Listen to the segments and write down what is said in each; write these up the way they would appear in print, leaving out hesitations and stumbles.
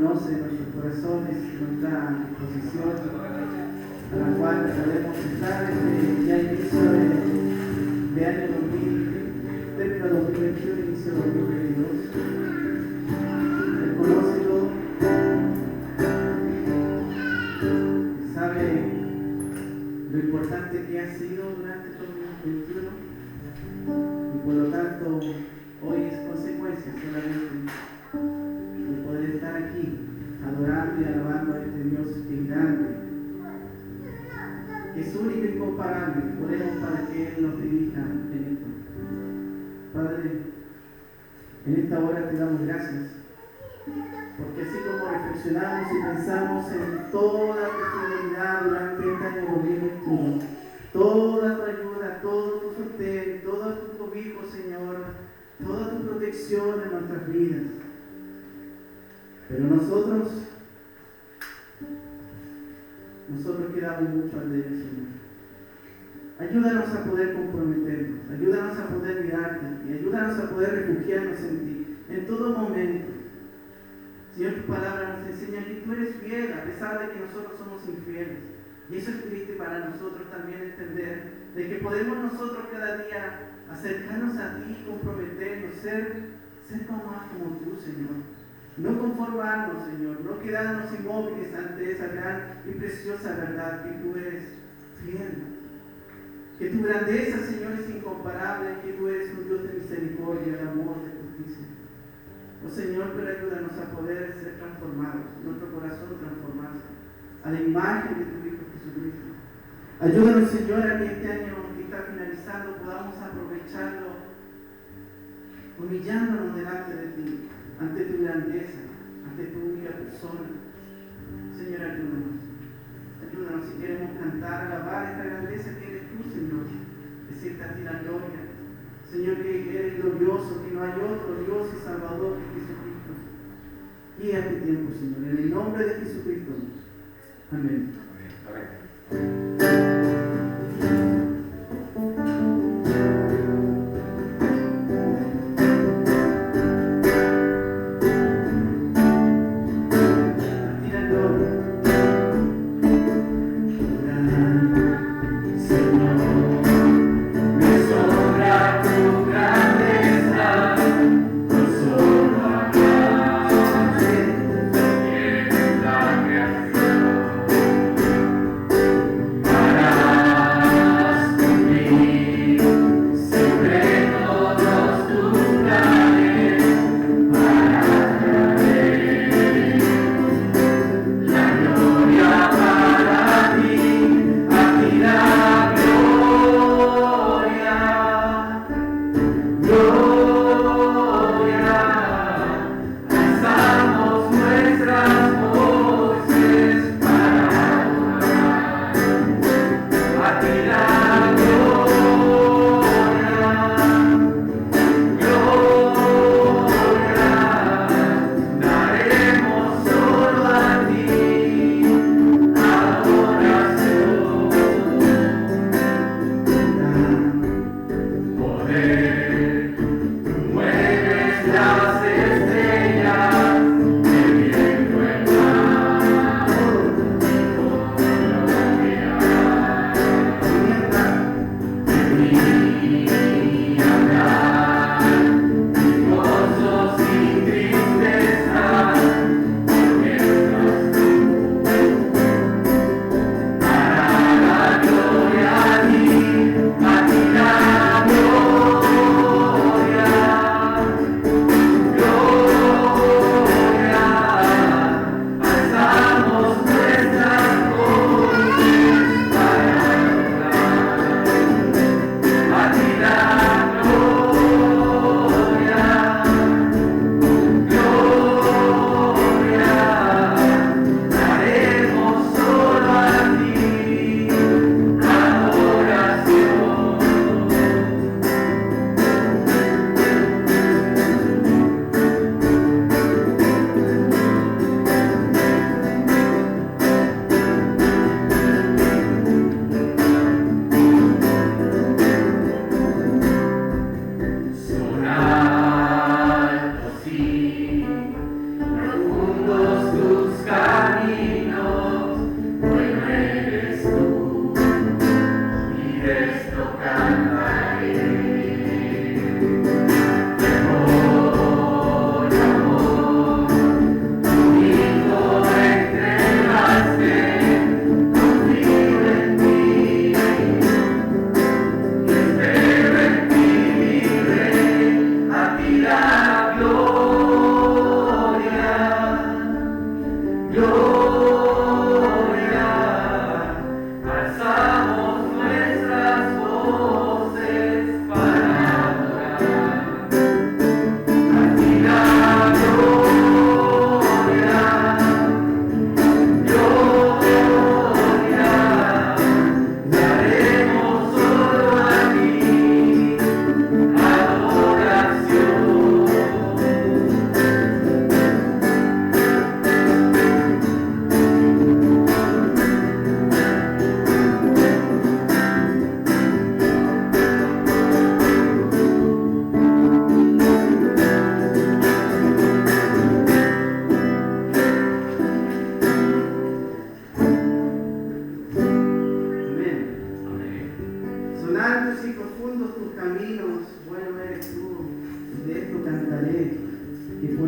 conoce nuestros corazones, nuestra disposición, a la cual podemos estar desde ya inicio de año 2020, término 2021, inicio 2022. Él conoce todo, sabe lo importante que ha sido durante el 2021 y por lo tanto hoy es consecuencia solamente de poder estar aquí adorando y alabando a este Dios que es grande, que es único y incomparable. Oremos para que Él nos dirija en esto. Padre, en esta hora te damos gracias, porque así como reflexionamos y pensamos en toda tu fidelidad durante este año 2021, toda tu ayuda, todo tu sostén, todo tu cobijo, Señor, toda tu protección en nuestras vidas. Pero nosotros quedamos mucho al débil, Señor. Ayúdanos a poder comprometernos, ayúdanos a poder mirarte y ayúdanos a poder refugiarnos en ti en todo momento. Señor, tu palabra nos enseña que tú eres fiel a pesar de que nosotros somos infieles. Y eso es triste para nosotros también entender de que podemos nosotros cada día acercarnos a ti, comprometernos, ser como tú, Señor. No conformarnos, Señor, no quedarnos inmóviles ante esa gran y preciosa verdad que tú eres fiel. Que tu grandeza, Señor, es incomparable, que tú eres un Dios de misericordia, de amor, de justicia. Oh Señor, pero ayúdanos a poder ser transformados, nuestro corazón transformarse a la imagen de tu Hijo Jesucristo. Ayúdanos, Señor, a que este año que está finalizando podamos aprovecharlo humillándonos delante de ti, ante tu grandeza, ante tu única persona. Señor, ayúdanos. Ayúdanos si queremos cantar, alabar esta grandeza que eres tú, Señor. Decirte a ti la gloria. Señor, que eres glorioso, que no hay otro Dios y Salvador que Jesucristo. Guía este tiempo, Señor, en el nombre de Jesucristo. Amén. Amén. Gracias.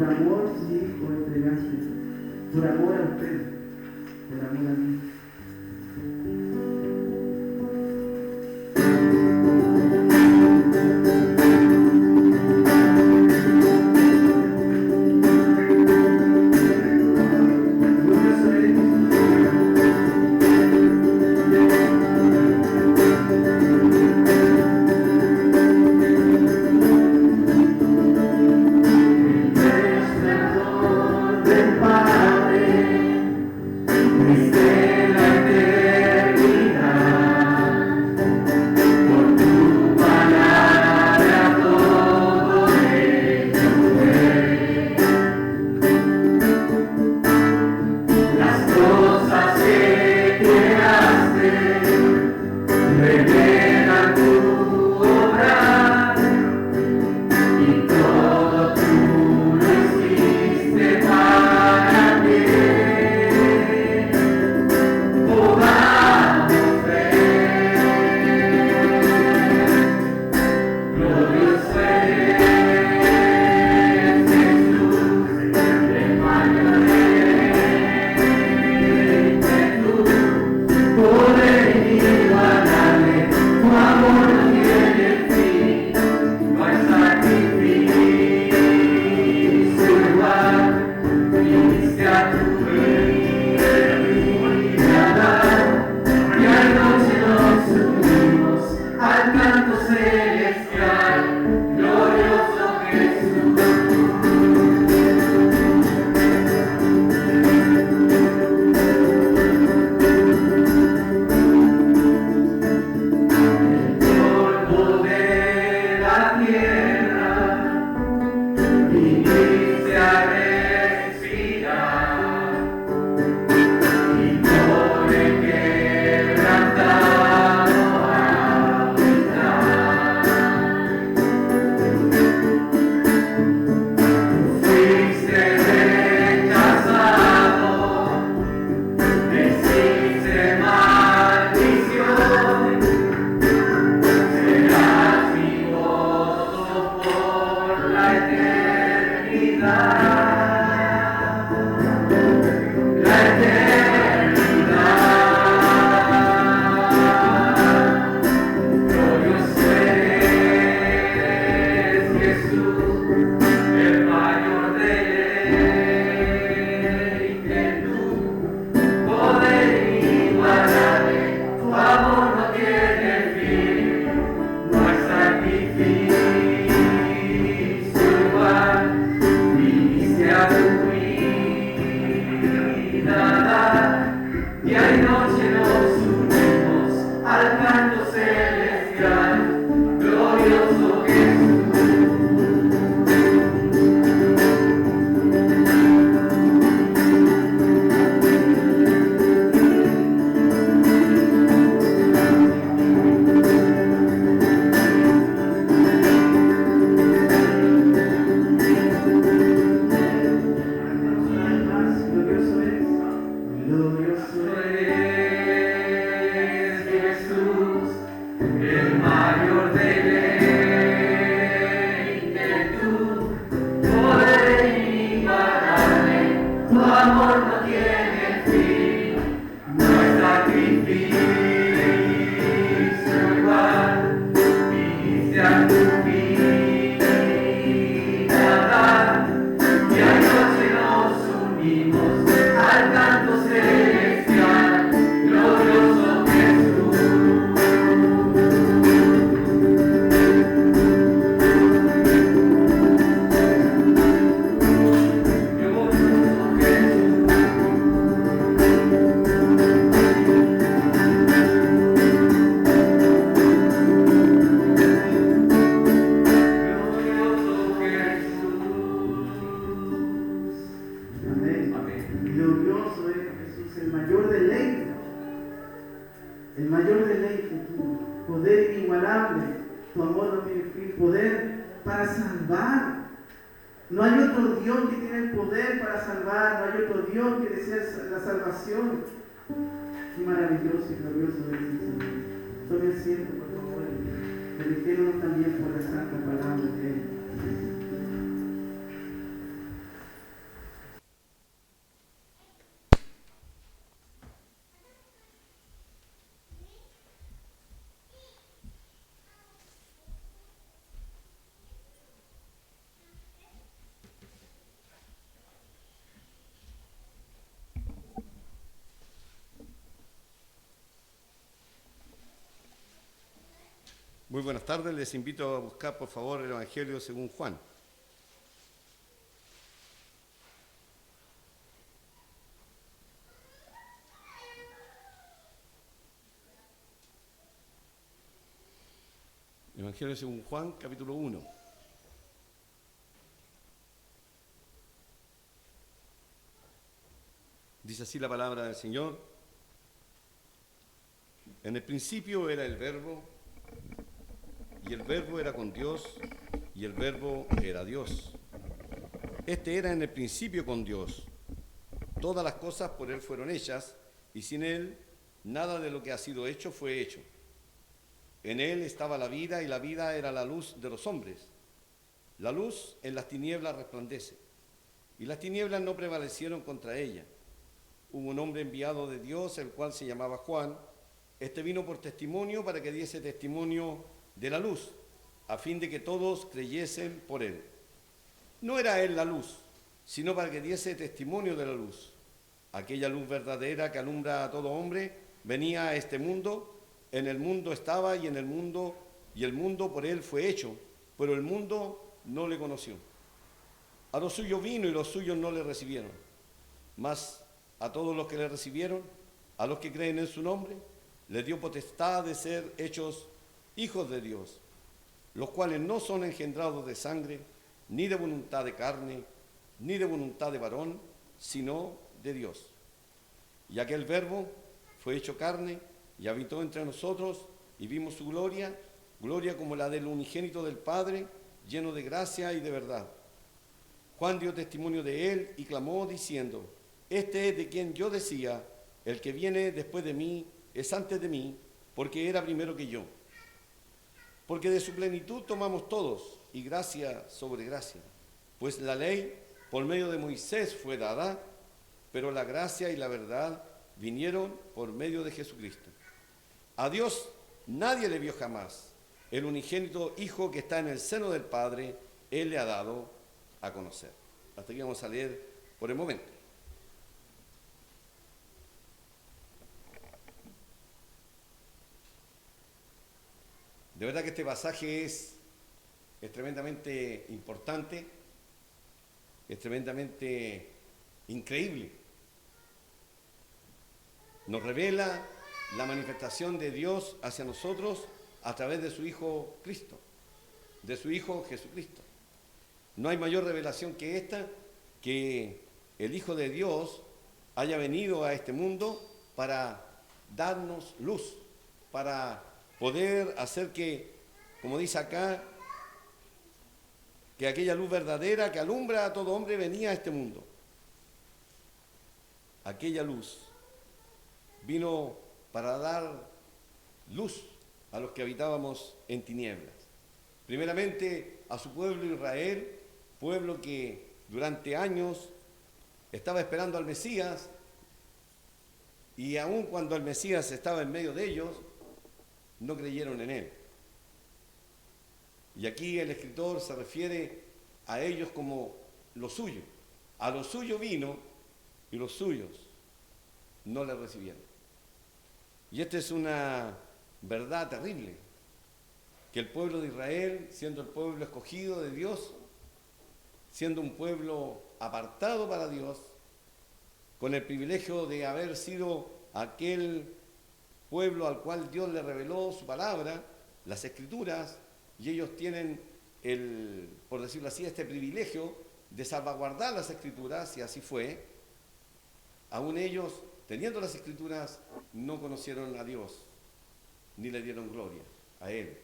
por amor a tu Hijo entregaste, por amor a usted, por amor a mí. No hay otro Dios que tiene el poder para salvar, no hay otro Dios que desea la salvación. Qué maravilloso y glorioso es el Señor. Tome asiento, por favor, permitiéndonos también por la santa palabra de Él. Muy buenas tardes, les invito a buscar por favor el Evangelio según Juan. Evangelio según Juan, capítulo 1. Dice así la palabra del Señor. En el principio era el Verbo, y el Verbo era con Dios, y el Verbo era Dios. Este era en el principio con Dios. Todas las cosas por Él fueron hechas, y sin Él nada de lo que ha sido hecho fue hecho. En Él estaba la vida, y la vida era la luz de los hombres. La luz en las tinieblas resplandece, y las tinieblas no prevalecieron contra ella. Hubo un hombre enviado de Dios, el cual se llamaba Juan. Este vino por testimonio para que diese testimonio de la luz, a fin de que todos creyesen por él. No era él la luz, sino para que diese testimonio de la luz. Aquella luz verdadera que alumbra a todo hombre venía a este mundo. En el mundo estaba y el mundo por él fue hecho, pero el mundo no le conoció. A los suyos vino y los suyos no le recibieron. Mas a todos los que le recibieron, a los que creen en su nombre, les dio potestad de ser hechos hijos de Dios, los cuales no son engendrados de sangre, ni de voluntad de carne, ni de voluntad de varón, sino de Dios. Y aquel Verbo fue hecho carne y habitó entre nosotros, y vimos su gloria, gloria como la del unigénito del Padre, lleno de gracia y de verdad. Juan dio testimonio de él y clamó diciendo: Este es de quien yo decía, el que viene después de mí es antes de mí, porque era primero que yo. Porque de su plenitud tomamos todos, y gracia sobre gracia. Pues la ley por medio de Moisés fue dada, pero la gracia y la verdad vinieron por medio de Jesucristo. A Dios nadie le vio jamás. El unigénito Hijo que está en el seno del Padre, Él le ha dado a conocer. Hasta aquí vamos a leer por el momento. De verdad que este pasaje es tremendamente importante, es tremendamente increíble. Nos revela la manifestación de Dios hacia nosotros a través de su Hijo Cristo, de su Hijo Jesucristo. No hay mayor revelación que esta, que el Hijo de Dios haya venido a este mundo para darnos luz, para poder hacer que, como dice acá, que aquella luz verdadera que alumbra a todo hombre venía a este mundo. Aquella luz vino para dar luz a los que habitábamos en tinieblas. Primeramente a su pueblo Israel, pueblo que durante años estaba esperando al Mesías, y aun cuando el Mesías estaba en medio de ellos, no creyeron en él. Y aquí el escritor se refiere a ellos como lo suyo. A lo suyo vino y los suyos no le recibieron. Y esta es una verdad terrible, que el pueblo de Israel, siendo el pueblo escogido de Dios, siendo un pueblo apartado para Dios, con el privilegio de haber sido aquel pueblo al cual Dios le reveló su palabra, las Escrituras, y ellos tienen por decirlo así, este privilegio de salvaguardar las Escrituras, y así fue. Aún ellos, teniendo las Escrituras, no conocieron a Dios, ni le dieron gloria a Él.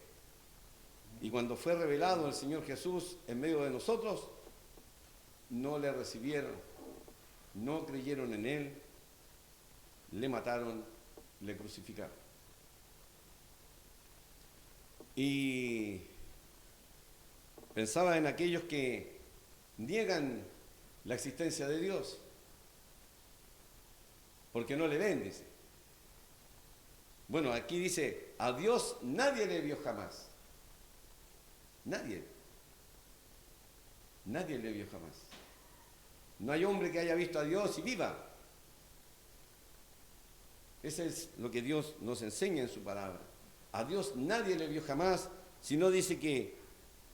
Y cuando fue revelado el Señor Jesús en medio de nosotros, no le recibieron, no creyeron en Él, le mataron, le crucificaron. Y pensaba en aquellos que niegan la existencia de Dios, porque no le ven, dice. Bueno, aquí dice, a Dios nadie le vio jamás. Nadie. Nadie le vio jamás. No hay hombre que haya visto a Dios y viva. Eso es lo que Dios nos enseña en su palabra. A Dios nadie le vio jamás, sino dice que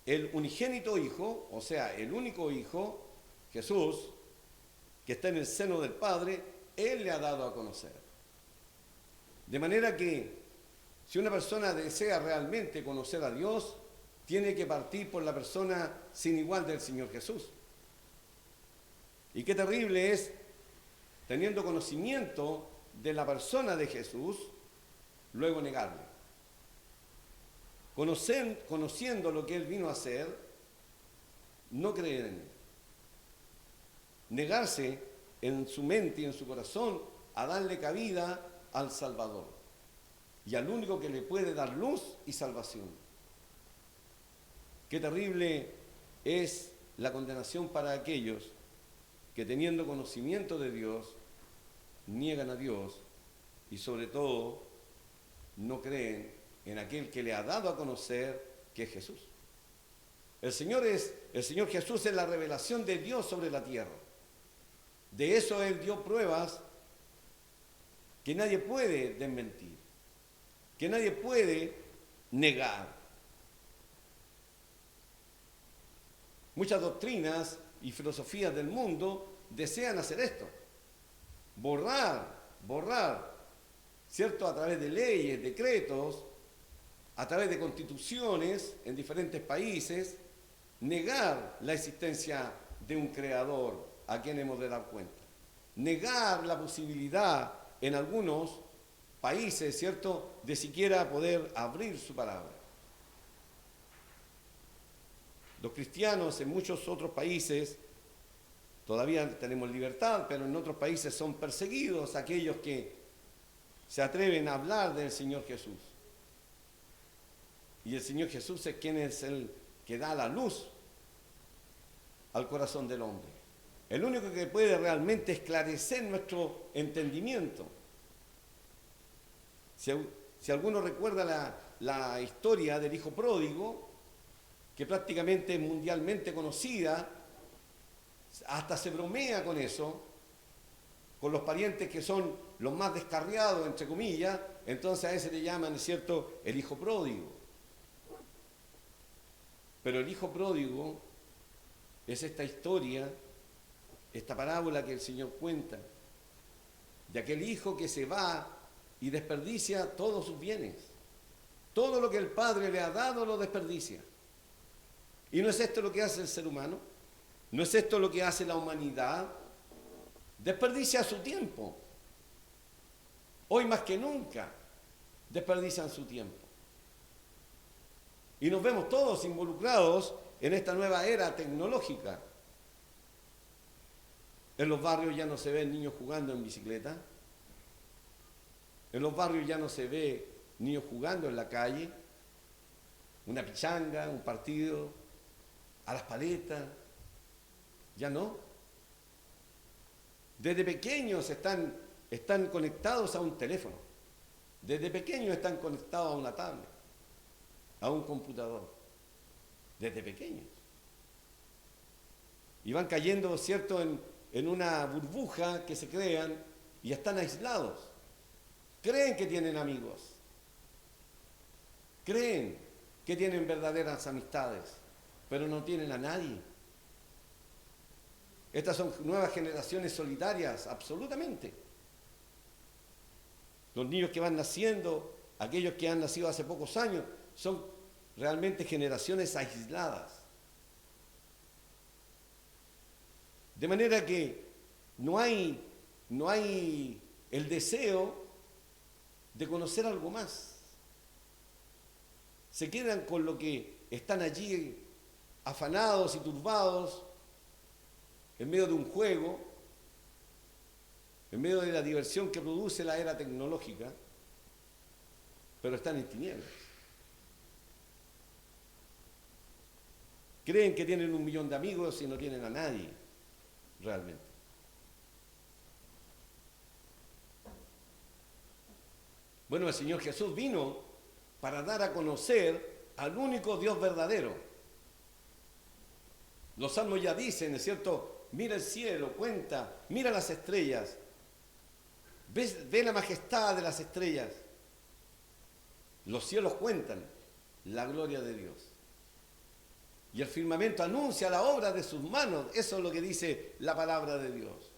el unigénito Hijo, o sea, el único Hijo, Jesús, que está en el seno del Padre, Él le ha dado a conocer. De manera que si una persona desea realmente conocer a Dios, tiene que partir por la persona sin igual del Señor Jesús. Y qué terrible es, teniendo conocimiento de la persona de Jesús, luego negarle. Conociendo lo que Él vino a hacer, no creer en Él. Negarse en su mente y en su corazón a darle cabida al Salvador y al único que le puede dar luz y salvación. Qué terrible es la condenación para aquellos que teniendo conocimiento de Dios, niegan a Dios y sobre todo no creen en aquel que le ha dado a conocer, que es Jesús. El Señor Jesús es la revelación de Dios sobre la tierra. De eso Él dio pruebas que nadie puede desmentir, que nadie puede negar. Muchas doctrinas y filosofías del mundo desean hacer esto, borrar, ¿cierto? A través de leyes, decretos, a través de constituciones en diferentes países, negar la existencia de un creador a quien hemos de dar cuenta. Negar la posibilidad en algunos países, ¿cierto?, de siquiera poder abrir su palabra. Los cristianos en muchos otros países todavía tenemos libertad, pero en otros países son perseguidos aquellos que se atreven a hablar del Señor Jesús. Y el Señor Jesús es quien es el que da la luz al corazón del hombre. El único que puede realmente esclarecer nuestro entendimiento. Si alguno recuerda la historia del hijo pródigo, que prácticamente es mundialmente conocida, hasta se bromea con eso, con los parientes que son los más descarriados, entre comillas, entonces a ese le llaman, ¿es cierto?, el hijo pródigo. Pero el hijo pródigo es esta historia, esta parábola que el Señor cuenta, de aquel hijo que se va y desperdicia todos sus bienes. Todo lo que el Padre le ha dado lo desperdicia. ¿Y no es esto lo que hace el ser humano? ¿No es esto lo que hace la humanidad? Desperdicia su tiempo. Hoy más que nunca desperdician su tiempo. Y nos vemos todos involucrados en esta nueva era tecnológica. En los barrios ya no se ven niños jugando en bicicleta. En los barrios ya no se ve niños jugando en la calle. Una pichanga, un partido, a las paletas. Ya no. Desde pequeños están conectados a un teléfono. Desde pequeños están conectados a una tablet, a un computador. Desde pequeños. Y van cayendo, ¿cierto?, en una burbuja que se crean y están aislados. Creen que tienen amigos. Creen que tienen verdaderas amistades, pero no tienen a nadie. Estas son nuevas generaciones solitarias, absolutamente. Los niños que van naciendo, aquellos que han nacido hace pocos años, son realmente generaciones aisladas. De manera que no hay el deseo de conocer algo más. Se quedan con lo que están allí afanados y turbados en medio de un juego, en medio de la diversión que produce la era tecnológica, pero están en tinieblas. Creen que tienen 1 millón de amigos y no tienen a nadie, realmente. Bueno, el Señor Jesús vino para dar a conocer al único Dios verdadero. Los salmos ya dicen, ¿es cierto?, mira el cielo, cuenta, mira las estrellas, ve la majestad de las estrellas. Los cielos cuentan, la gloria de Dios. Y el firmamento anuncia la obra de sus manos. Eso es lo que dice la palabra de Dios.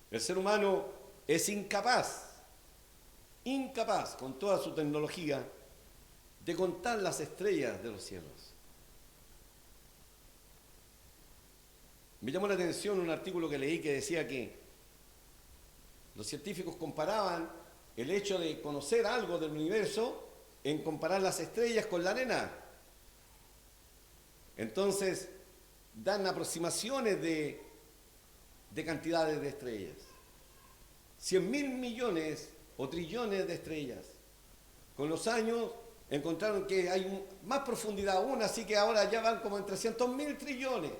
El ser humano es incapaz con toda su tecnología, de contar las estrellas de los cielos. Me llamó la atención un artículo que leí que decía que los científicos comparaban el hecho de conocer algo del universo en comparar las estrellas con la arena. Entonces, dan aproximaciones de cantidades de estrellas. 100.000 millones o trillones de estrellas. Con los años encontraron que hay más profundidad aún, así que ahora ya van como en 300.000 trillones.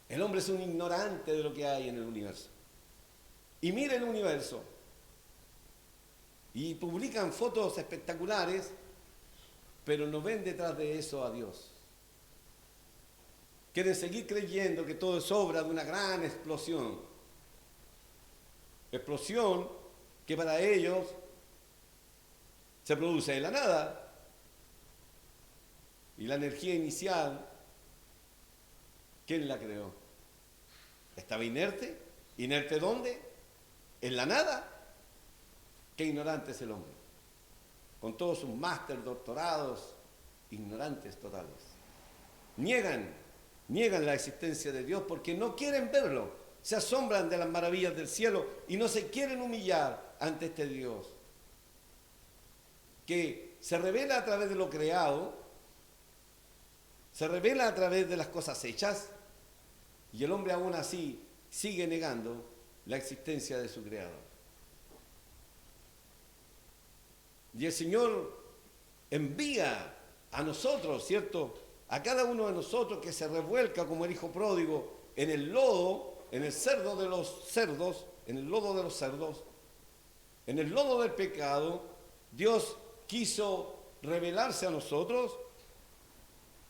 El hombre es un ignorante de lo que hay en el universo. Y mira el universo. Y publican fotos espectaculares, pero no ven detrás de eso a Dios. Quieren seguir creyendo que todo es obra de una gran explosión. Explosión que para ellos se produce de la nada. Y la energía inicial, ¿quién la creó? ¿Estaba inerte? ¿Inerte dónde? ¿En la nada? Qué ignorante es el hombre. Con todos sus máster, doctorados, ignorantes totales. Niegan la existencia de Dios porque no quieren verlo. Se asombran de las maravillas del cielo y no se quieren humillar ante este Dios que se revela a través de lo creado, se revela a través de las cosas hechas, y el hombre aún así sigue negando la existencia de su creador. Y el Señor envía a nosotros, ¿cierto?, a cada uno de nosotros que se revuelca como el hijo pródigo en el lodo, en el cerdo de los cerdos, en el lodo de los cerdos, en el lodo del pecado. Dios quiso revelarse a nosotros,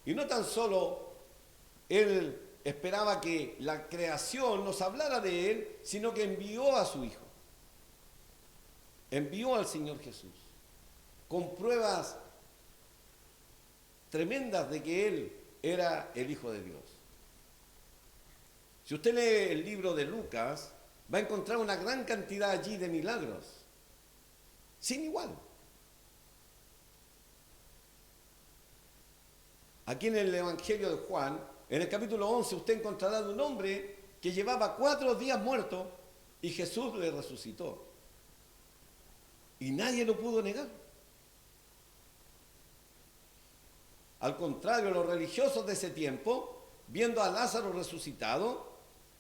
y no tan solo Él esperaba que la creación nos hablara de Él, sino que envió a su Hijo, envió al Señor Jesús, con pruebas tremendas de que Él era el Hijo de Dios. Si usted lee el libro de Lucas, va a encontrar una gran cantidad allí de milagros, sin igual. Aquí en el Evangelio de Juan, en el capítulo 11, usted encontrará de un hombre que llevaba 4 días muerto y Jesús le resucitó. Y nadie lo pudo negar. Al contrario, los religiosos de ese tiempo, viendo a Lázaro resucitado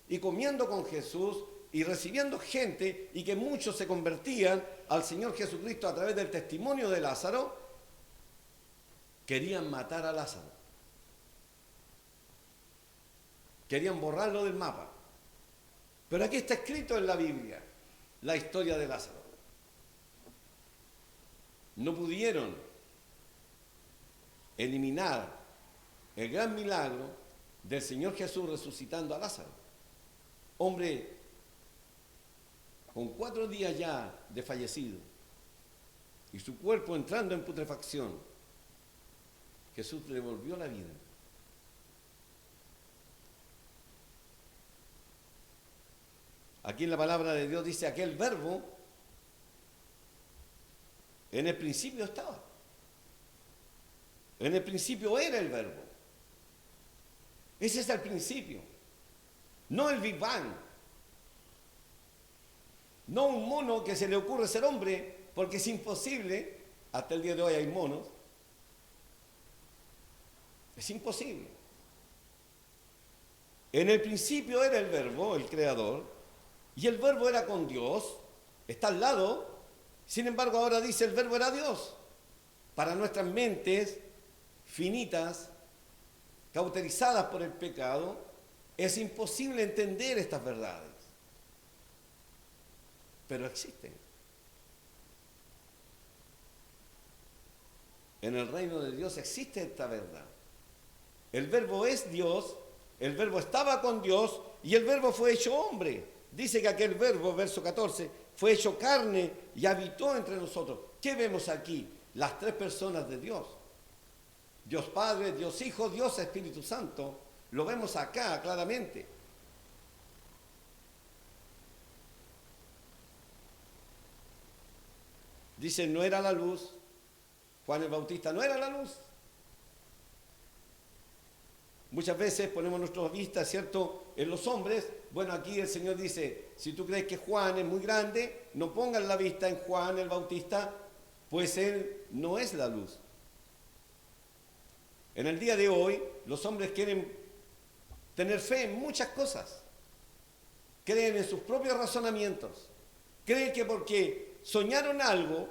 y comiendo con Jesús y recibiendo gente, y que muchos se convertían al Señor Jesucristo a través del testimonio de Lázaro, querían matar a Lázaro. Querían borrarlo del mapa. Pero aquí está escrito en la Biblia la historia de Lázaro. No pudieron eliminar el gran milagro del Señor Jesús resucitando a Lázaro. Hombre con 4 días ya de fallecido y su cuerpo entrando en putrefacción. Jesús le devolvió la vida. Aquí en la palabra de Dios dice: aquel verbo en el principio estaba. En el principio era el verbo. Ese es el principio. No el Big Bang. No un mono que se le ocurre ser hombre, porque es imposible. Hasta el día de hoy hay monos. Es imposible. En el principio era el verbo, el creador, y el verbo era con Dios, está al lado. Sin embargo, ahora dice el verbo era Dios. Para nuestras mentes finitas, cauterizadas por el pecado, es imposible entender estas verdades. Pero existen. En el reino de Dios existe esta verdad. El verbo es Dios, el verbo estaba con Dios y el verbo fue hecho hombre. Dice que aquel verbo, verso 14, fue hecho carne y habitó entre nosotros. ¿Qué vemos aquí? Las tres personas de Dios. Dios Padre, Dios Hijo, Dios Espíritu Santo. Lo vemos acá claramente. Dice, no era la luz. Juan el Bautista no era la luz. Muchas veces ponemos nuestra vista, ¿cierto?, en los hombres. Bueno, aquí el Señor dice, si tú crees que Juan es muy grande, no pongas la vista en Juan el Bautista, pues él no es la luz. En el día de hoy, los hombres quieren tener fe en muchas cosas. Creen en sus propios razonamientos. Creen que porque soñaron algo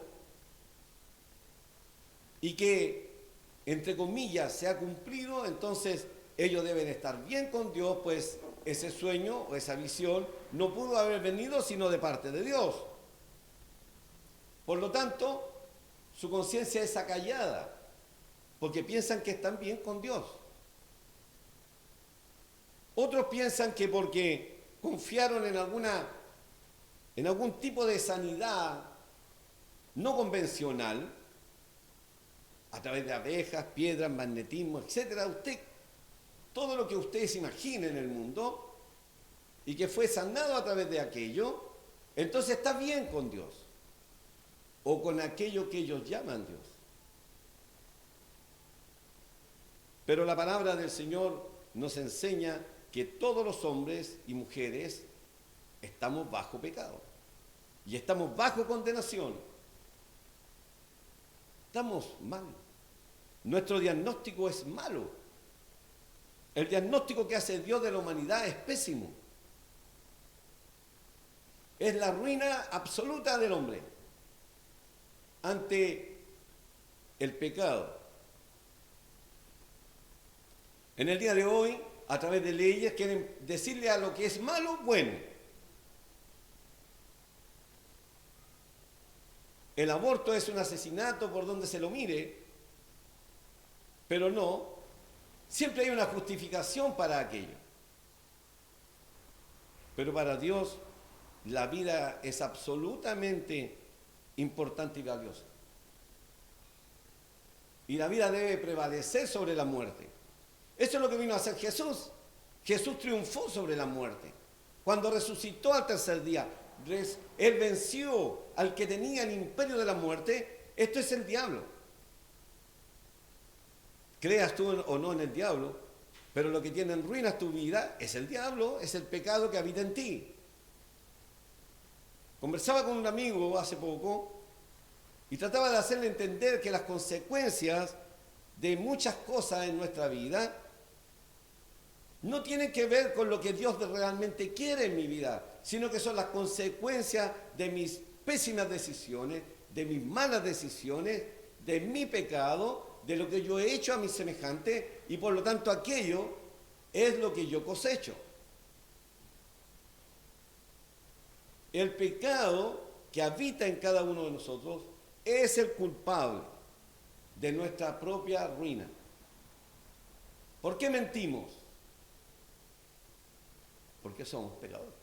y que, entre comillas, se ha cumplido, entonces ellos deben estar bien con Dios, pues ese sueño o esa visión no pudo haber venido sino de parte de Dios. Por lo tanto, su conciencia es acallada, porque piensan que están bien con Dios. Otros piensan que porque confiaron en algún tipo de sanidad no convencional, a través de abejas, piedras, magnetismo, etc., todo lo que ustedes imaginen en el mundo, y que fue sanado a través de aquello, entonces está bien con Dios, o con aquello que ellos llaman Dios. Pero la palabra del Señor nos enseña que todos los hombres y mujeres estamos bajo pecado, y estamos bajo condenación. Estamos mal. Nuestro diagnóstico es malo. El diagnóstico que hace Dios de la humanidad es pésimo. Es la ruina absoluta del hombre ante el pecado. En el día de hoy, a través de leyes, quieren decirle a lo que es malo, bueno. El aborto es un asesinato por donde se lo mire, pero no. Siempre hay una justificación para aquello. Pero para Dios la vida es absolutamente importante y valiosa. Y la vida debe prevalecer sobre la muerte. Eso es lo que vino a hacer Jesús. Jesús triunfó sobre la muerte. Cuando resucitó al tercer día, Él venció al que tenía el imperio de la muerte. Esto es el diablo. Creas tú o no en el diablo, pero lo que tiene en ruinas tu vida es el diablo, es el pecado que habita en ti. Conversaba con un amigo hace poco y trataba de hacerle entender que las consecuencias de muchas cosas en nuestra vida no tienen que ver con lo que Dios realmente quiere en mi vida, sino que son las consecuencias de mis pésimas decisiones, de mis malas decisiones, de mi pecado, de lo que yo he hecho a mis semejantes, y por lo tanto aquello es lo que yo cosecho. El pecado que habita en cada uno de nosotros es el culpable de nuestra propia ruina. ¿Por qué mentimos? Porque somos pecadores.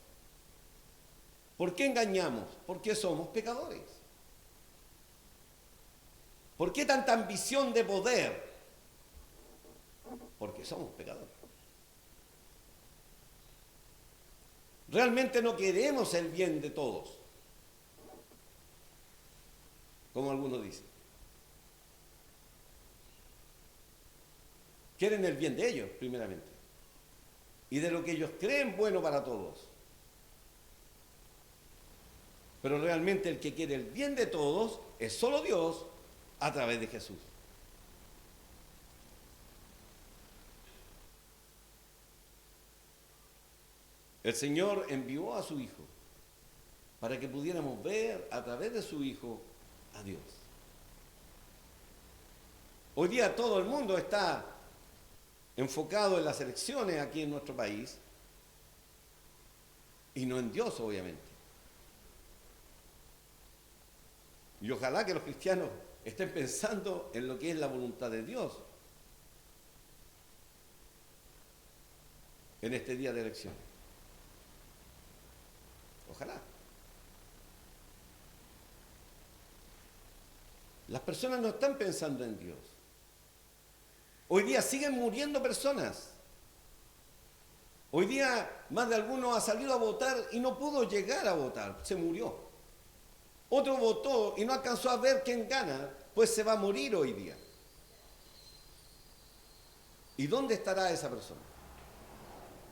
¿Por qué engañamos? Porque somos pecadores. ¿Por qué tanta ambición de poder? Porque somos pecadores. Realmente no queremos el bien de todos, como algunos dicen. Quieren el bien de ellos, primeramente, y de lo que ellos creen bueno para todos. Pero realmente el que quiere el bien de todos es solo Dios, a través de Jesús. El Señor envió a su Hijo para que pudiéramos ver a través de su Hijo a Dios. Hoy día todo el mundo está enfocado en las elecciones aquí en nuestro país y no en Dios, obviamente. Y ojalá que los cristianos estén pensando en lo que es la voluntad de Dios en este día de elección. Ojalá. Las personas no están pensando en Dios. Hoy día siguen muriendo personas. Hoy día más de alguno ha salido a votar y no pudo llegar a votar, se murió. Otro votó y no alcanzó a ver quién gana, pues se va a morir hoy día. ¿Y dónde estará esa persona?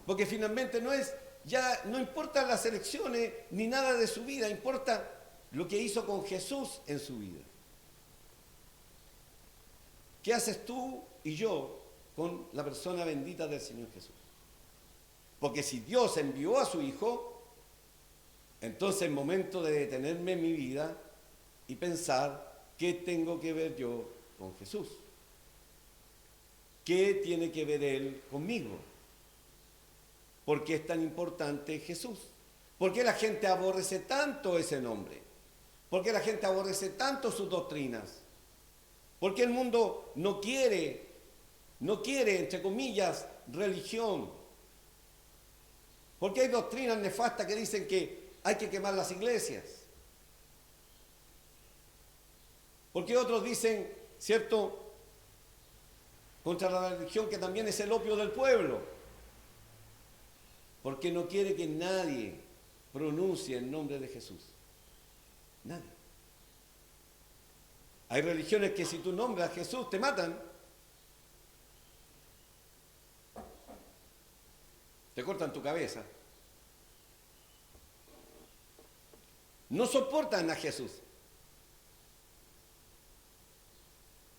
Porque finalmente no importan las elecciones ni nada de su vida, importa lo que hizo con Jesús en su vida. ¿Qué haces tú y yo con la persona bendita del Señor Jesús? Porque si Dios envió a su Hijo, entonces es momento de detenerme en mi vida y pensar qué tengo que ver yo con Jesús. ¿Qué tiene que ver Él conmigo? ¿Por qué es tan importante Jesús? ¿Por qué la gente aborrece tanto ese nombre? ¿Por qué la gente aborrece tanto sus doctrinas? ¿Por qué el mundo no quiere, entre comillas, religión? ¿Por qué hay doctrinas nefastas que dicen que hay que quemar las iglesias? ¿Por qué otros dicen, cierto, contra la religión que también es el opio del pueblo? Porque no quiere que nadie pronuncie el nombre de Jesús. Nadie. Hay religiones que si tú nombras a Jesús te matan. Te cortan tu cabeza. No soportan a Jesús.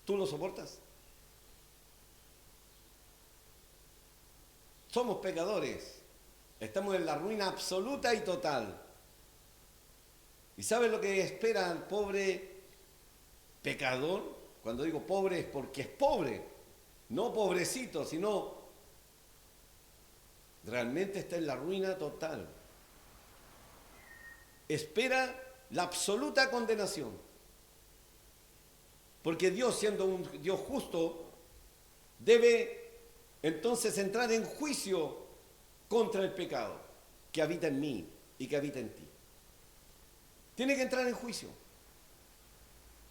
¿Tú lo soportas? Somos pecadores. Estamos en la ruina absoluta y total. ¿Y sabes lo que espera el pobre pecador? Cuando digo pobre es porque es pobre. No pobrecito, sino realmente está en la ruina total. Espera la absoluta condenación. Porque Dios, siendo un Dios justo, debe entonces entrar en juicio contra el pecado que habita en mí y que habita en ti. Tiene que entrar en juicio.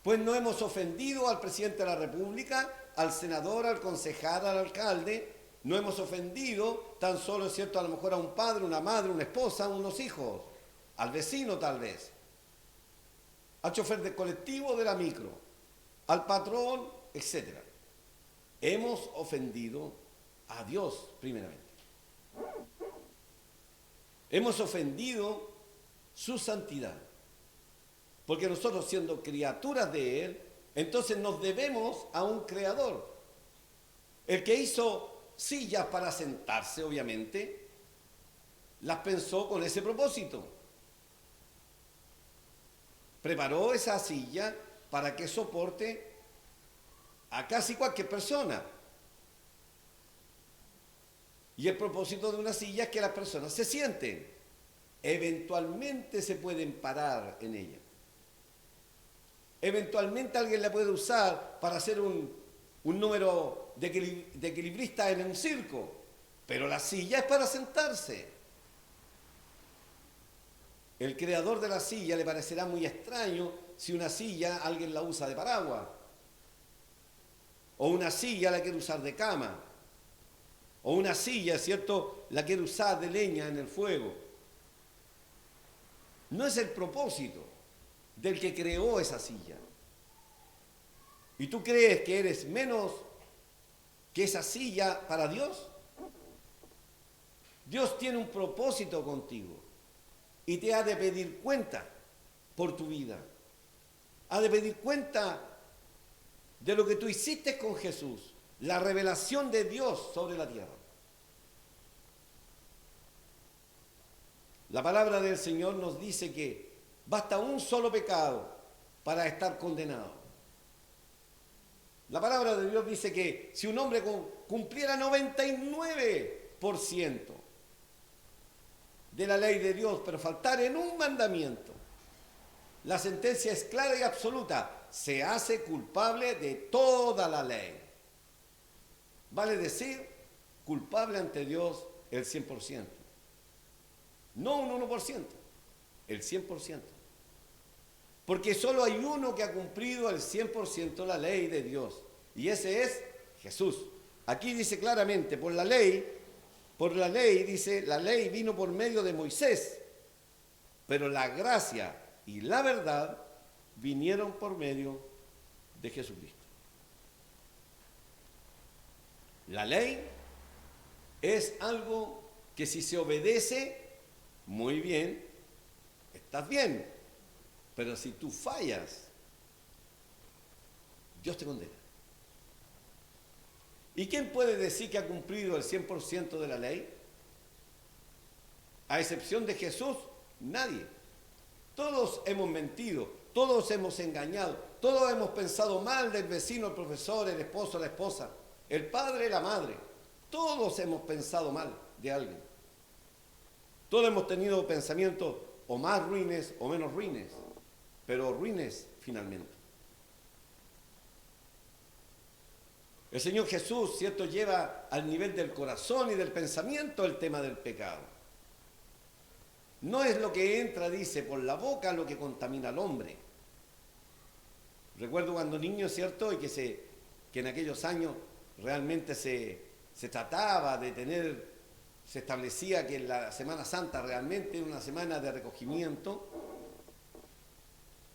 Pues no hemos ofendido al presidente de la República, al senador, al concejal, al alcalde. No hemos ofendido tan solo, es cierto, a lo mejor a un padre, una madre, una esposa, unos hijos, al vecino tal vez, al chofer del colectivo, de la micro, al patrón, etc. Hemos ofendido a Dios primeramente. Hemos ofendido su santidad. Porque nosotros, siendo criaturas de Él, entonces nos debemos a un creador. El que hizo sillas para sentarse, obviamente, las pensó con ese propósito. Preparó esa silla para que soporte a casi cualquier persona. Y el propósito de una silla es que las personas se sienten. Eventualmente se pueden parar en ella. Eventualmente alguien la puede usar para hacer un número de equilibrista en un circo, pero la silla es para sentarse. El creador de la silla le parecerá muy extraño si una silla alguien la usa de paraguas, o una silla la quiere usar de cama, o una silla, ¿cierto?, la quiere usar de leña en el fuego. No es el propósito del que creó esa silla. ¿Y tú crees que eres menos que esa silla para Dios? Dios tiene un propósito contigo y te ha de pedir cuenta por tu vida. Ha de pedir cuenta de lo que tú hiciste con Jesús, la revelación de Dios sobre la tierra. La palabra del Señor nos dice que basta un solo pecado para estar condenado. La palabra de Dios dice que si un hombre cumpliera 99% de la ley de Dios, pero faltara en un mandamiento, la sentencia es clara y absoluta: se hace culpable de toda la ley. Vale decir, culpable ante Dios el 100%. No un 1%, el 100%. Porque solo hay uno que ha cumplido el 100% la ley de Dios. Y ese es Jesús. Aquí dice claramente, por la ley, dice, la ley vino por medio de Moisés, pero la gracia y la verdad vinieron por medio de Jesucristo. La ley es algo que si se obedece, muy bien, estás bien. Pero si tú fallas, Dios te condena. ¿Y quién puede decir que ha cumplido el 100% de la ley? A excepción de Jesús, nadie. Todos hemos mentido, todos hemos engañado, todos hemos pensado mal del vecino, el profesor, el esposo, la esposa, el padre, la madre. Todos hemos pensado mal de alguien. Todos hemos tenido pensamientos o más ruines o menos ruines, pero ruines finalmente. El Señor Jesús, ¿cierto?, lleva al nivel del corazón y del pensamiento el tema del pecado. No es lo que entra, dice, por la boca lo que contamina al hombre. Recuerdo cuando niño, ¿cierto?, y que en aquellos años realmente se trataba de tener, se establecía que la Semana Santa realmente era una semana de recogimiento.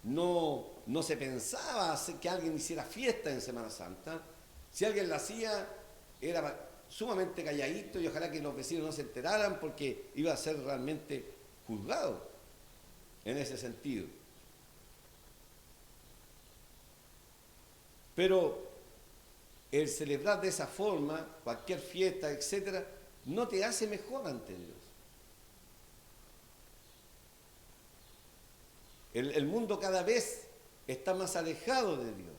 No se pensaba que alguien hiciera fiesta en Semana Santa. Si alguien la hacía, era sumamente calladito y ojalá que los vecinos no se enteraran porque iba a ser realmente juzgado en ese sentido. Pero el celebrar de esa forma, cualquier fiesta, etcétera, no te hace mejor ante Dios. El mundo cada vez está más alejado de Dios.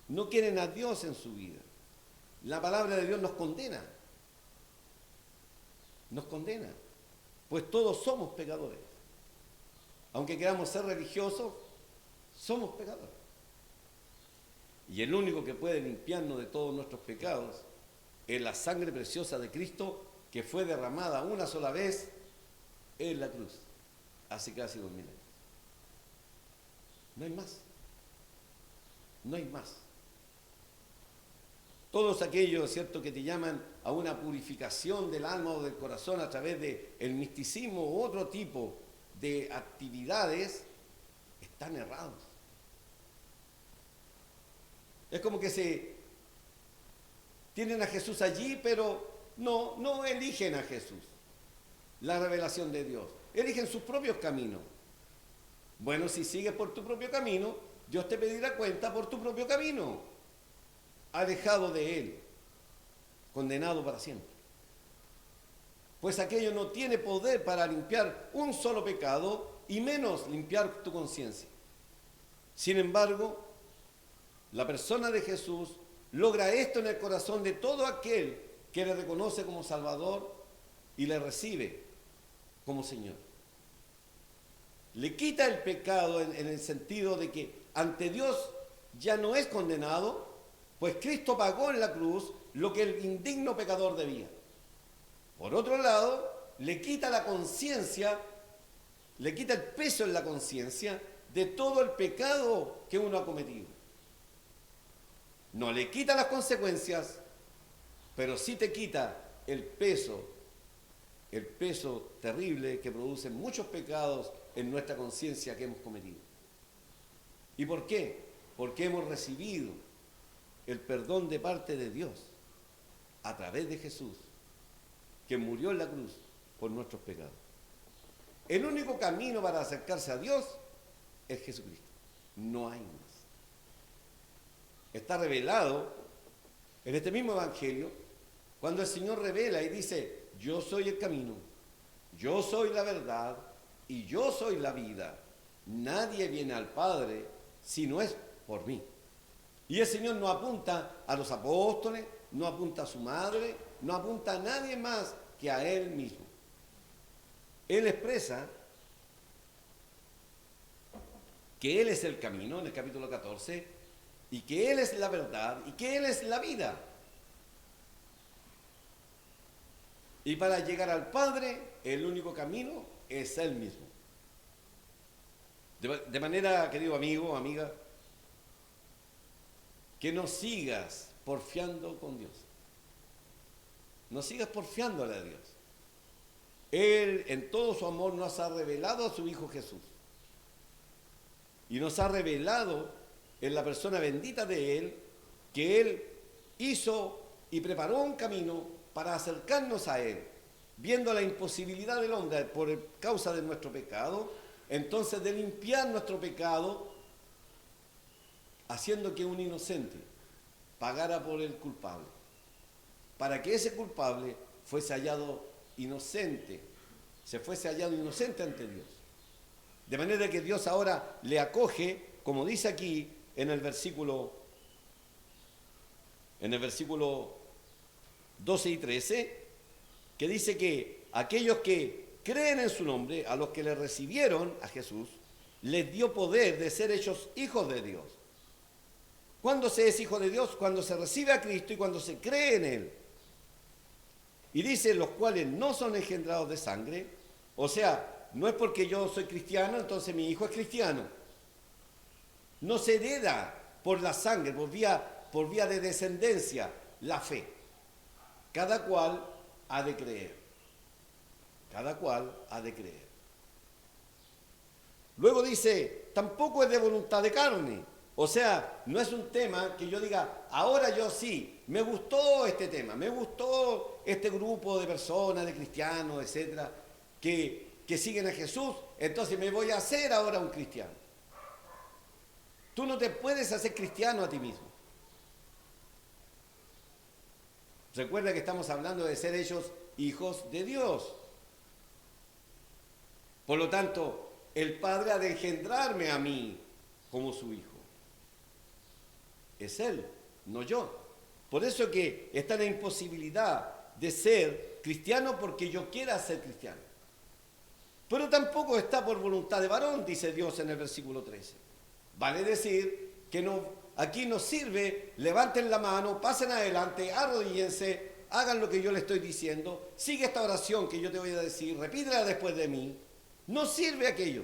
No quieren a Dios en su vida. La palabra de Dios nos condena. Nos condena. Pues todos somos pecadores. Aunque queramos ser religiosos, somos pecadores. Y el único que puede limpiarnos de todos nuestros pecados es la sangre preciosa de Cristo que fue derramada una sola vez en la cruz, hace casi 2000 años. No hay más. No hay más. Todos aquellos, ¿cierto?, que te llaman a una purificación del alma o del corazón a través del misticismo u otro tipo de actividades, están errados. Es como que se tienen a Jesús allí, pero no eligen a Jesús, la revelación de Dios. Eligen sus propios caminos. Bueno, si sigues por tu propio camino, Dios te pedirá cuenta por tu propio camino, alejado de Él, condenado para siempre. Pues aquello no tiene poder para limpiar un solo pecado y menos limpiar tu conciencia. Sin embargo, la persona de Jesús logra esto en el corazón de todo aquel que le reconoce como Salvador y le recibe como Señor. Le quita el pecado en el sentido de que ante Dios ya no es condenado, pues Cristo pagó en la cruz lo que el indigno pecador debía. Por otro lado, le quita la conciencia, le quita el peso en la conciencia de todo el pecado que uno ha cometido. No le quita las consecuencias, pero sí te quita el peso terrible que producen muchos pecados en nuestra conciencia que hemos cometido. ¿Y por qué? Porque hemos recibido el perdón de parte de Dios a través de Jesús, que murió en la cruz por nuestros pecados. El único camino para acercarse a Dios es Jesucristo. No hay más. Está revelado en este mismo Evangelio cuando el Señor revela y dice: yo soy el camino, yo soy la verdad y yo soy la vida. Nadie viene al Padre si no es por mí. Y el Señor no apunta a los apóstoles, no apunta a su madre, no apunta a nadie más que a Él mismo. Él expresa que Él es el camino en el capítulo 14 y que Él es la verdad y que Él es la vida. Y para llegar al Padre, el único camino es Él mismo. De manera, querido amigo, amiga, que no sigas porfiando con Dios. No sigas porfiándole a Dios. Él, en todo su amor, nos ha revelado a su Hijo Jesús. Y nos ha revelado en la persona bendita de Él, que Él hizo y preparó un camino para acercarnos a Él, viendo la imposibilidad del hombre por causa de nuestro pecado, entonces de limpiar nuestro pecado, haciendo que un inocente pagara por el culpable, para que ese culpable fuese hallado inocente, se fuese hallado inocente ante Dios. De manera que Dios ahora le acoge, como dice aquí en el versículo 12 y 13, que dice que aquellos que creen en su nombre, a los que le recibieron a Jesús, les dio poder de ser hechos hijos de Dios. ¿Cuándo se es hijo de Dios? Cuando se recibe a Cristo y cuando se cree en Él. Y dice, los cuales no son engendrados de sangre, o sea, no es porque yo soy cristiano, entonces mi hijo es cristiano. No se hereda por la sangre, por vía de descendencia, la fe. Cada cual ha de creer. Cada cual ha de creer. Luego dice, tampoco es de voluntad de carne. O sea, no es un tema que yo diga, ahora yo sí, me gustó este tema, me gustó este grupo de personas, de cristianos, etcétera, que siguen a Jesús, entonces me voy a hacer ahora un cristiano. Tú no te puedes hacer cristiano a ti mismo. Recuerda que estamos hablando de ser hechos hijos de Dios. Por lo tanto, el Padre ha de engendrarme a mí como su hijo. Es Él, no yo. Por eso que está la imposibilidad de ser cristiano porque yo quiera ser cristiano. Pero tampoco está por voluntad de varón, dice Dios en el versículo 13. Vale decir que no, aquí nos sirve, levanten la mano, pasen adelante, arrodíllense, hagan lo que yo les estoy diciendo, sigue esta oración que yo te voy a decir, repítela después de mí. No sirve aquello.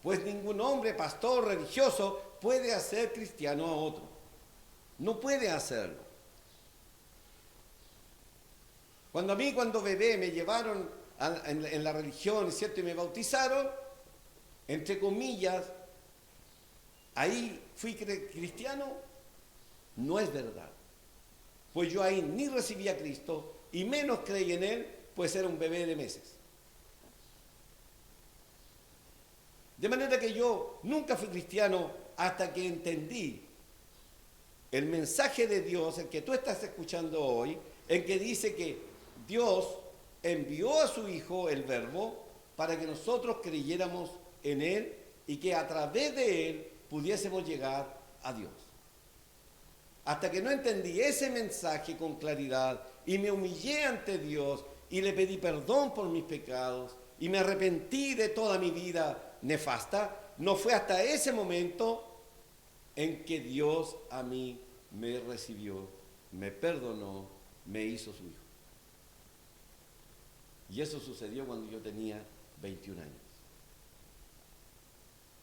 Pues ningún hombre, pastor, religioso, puede hacer cristiano a otro. No puede hacerlo. Cuando bebé me llevaron en la religión, ¿cierto? Y me bautizaron, entre comillas, ahí fui cristiano, no es verdad. Pues yo ahí ni recibí a Cristo y menos creí en Él, pues era un bebé de meses. De manera que yo nunca fui cristiano hasta que entendí el mensaje de Dios, el que tú estás escuchando hoy, en que dice que Dios envió a su Hijo, el Verbo, para que nosotros creyéramos en Él y que a través de Él pudiésemos llegar a Dios. Hasta que no entendí ese mensaje con claridad y me humillé ante Dios y le pedí perdón por mis pecados y me arrepentí de toda mi vida nefasta, no fue hasta ese momento en que Dios a mí me recibió, me perdonó, me hizo su hijo. Y eso sucedió cuando yo tenía 21 años.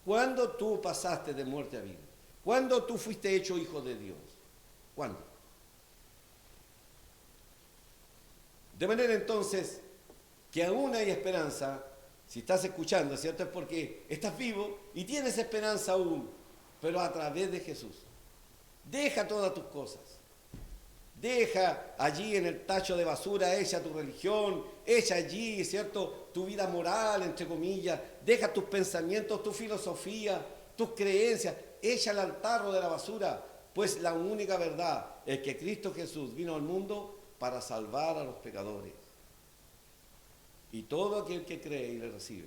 ¿Cuándo tú pasaste de muerte a vida? ¿Cuándo tú fuiste hecho hijo de Dios? ¿Cuándo? De manera entonces que aún hay esperanza. Si estás escuchando, ¿cierto? Es porque estás vivo y tienes esperanza aún, pero a través de Jesús. Deja todas tus cosas. Deja allí en el tacho de basura, echa tu religión, echa allí, ¿cierto? Tu vida moral, entre comillas. Deja tus pensamientos, tu filosofía, tus creencias. Echa al altar de la basura, pues la única verdad es que Cristo Jesús vino al mundo para salvar a los pecadores. Y todo aquel que cree y le recibe,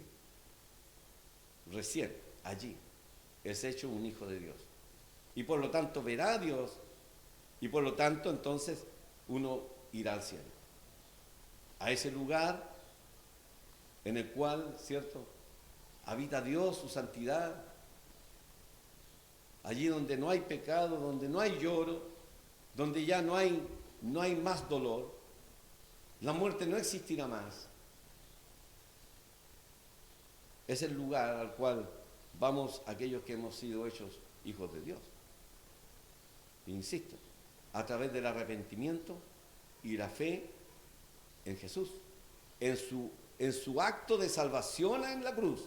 recién allí, es hecho un hijo de Dios. Y por lo tanto verá a Dios, y por lo tanto entonces uno irá al cielo. A ese lugar en el cual, ¿cierto?, habita Dios, su santidad. Allí donde no hay pecado, donde no hay lloro, donde ya no hay más dolor. La muerte no existirá más. es el lugar al cual vamos aquellos que hemos sido hechos hijos de Dios. Insisto, a través del arrepentimiento y la fe en Jesús, en su acto de salvación en la cruz.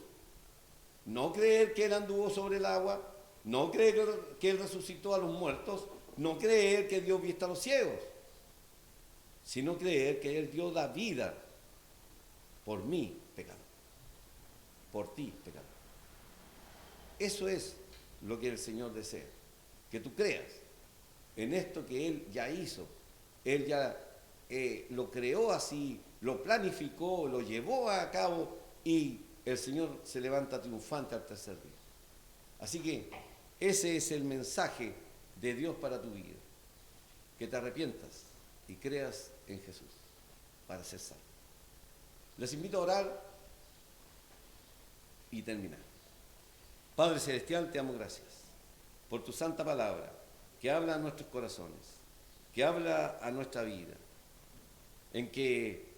No creer que Él anduvo sobre el agua, no creer que Él resucitó a los muertos, no creer que Dios viste a los ciegos, sino creer que Él dio la vida por mí, pecador, por ti, pecador. Eso es lo que el Señor desea, que tú creas en esto que Él ya hizo. Él ya lo creó así, lo planificó, lo llevó a cabo y el Señor se levanta triunfante al tercer día. Así que ese es el mensaje de Dios para tu vida, que te arrepientas y creas en Jesús para ser salvo. Les invito a orar y terminar. Padre Celestial, te damos gracias por tu santa palabra, que habla a nuestros corazones, que habla a nuestra vida, en que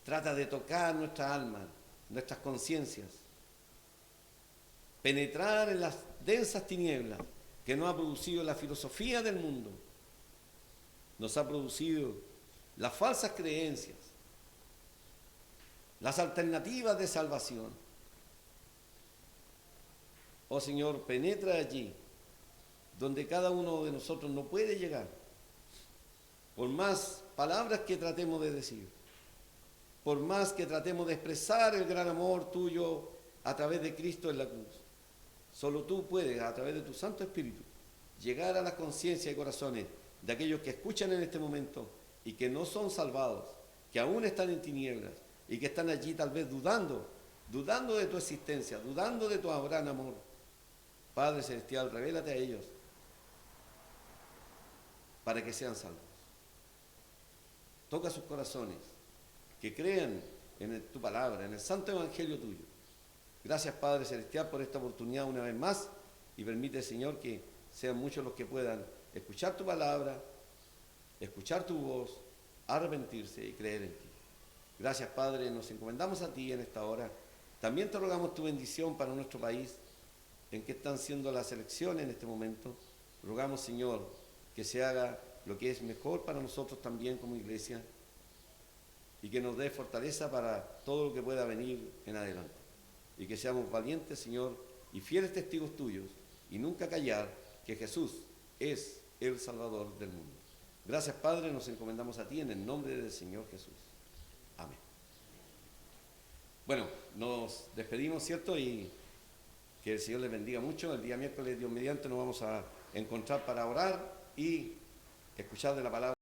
trata de tocar nuestra alma, nuestras conciencias, penetrar en las densas tinieblas que nos ha producido la filosofía del mundo, nos ha producido las falsas creencias, las alternativas de salvación. Oh Señor, penetra allí donde cada uno de nosotros no puede llegar, por más palabras que tratemos de decir, por más que tratemos de expresar el gran amor tuyo a través de Cristo en la cruz. Solo tú puedes, a través de tu Santo Espíritu, llegar a la conciencia y corazones de aquellos que escuchan en este momento y que no son salvados, que aún están en tinieblas y que están allí tal vez dudando de tu existencia, dudando de tu gran amor. Padre Celestial, revélate a ellos para que sean salvos. Toca sus corazones, que crean en tu palabra, en el santo evangelio tuyo. Gracias, Padre Celestial, por esta oportunidad una vez más, y permite, Señor, que sean muchos los que puedan escuchar tu palabra, escuchar tu voz, arrepentirse y creer en ti. Gracias, Padre, nos encomendamos a ti en esta hora. También te rogamos tu bendición para nuestro país, en que están siendo las elecciones en este momento. Rogamos, Señor, que se haga lo que es mejor para nosotros también como iglesia, y que nos dé fortaleza para todo lo que pueda venir en adelante. Y que seamos valientes, Señor, y fieles testigos tuyos, y nunca callar que Jesús es el Salvador del mundo. Gracias, Padre, nos encomendamos a ti en el nombre del Señor Jesús. Amén. Bueno, nos despedimos, ¿cierto? Y que el Señor les bendiga mucho. El día miércoles, Dios mediante, nos vamos a encontrar para orar y escuchar de la palabra.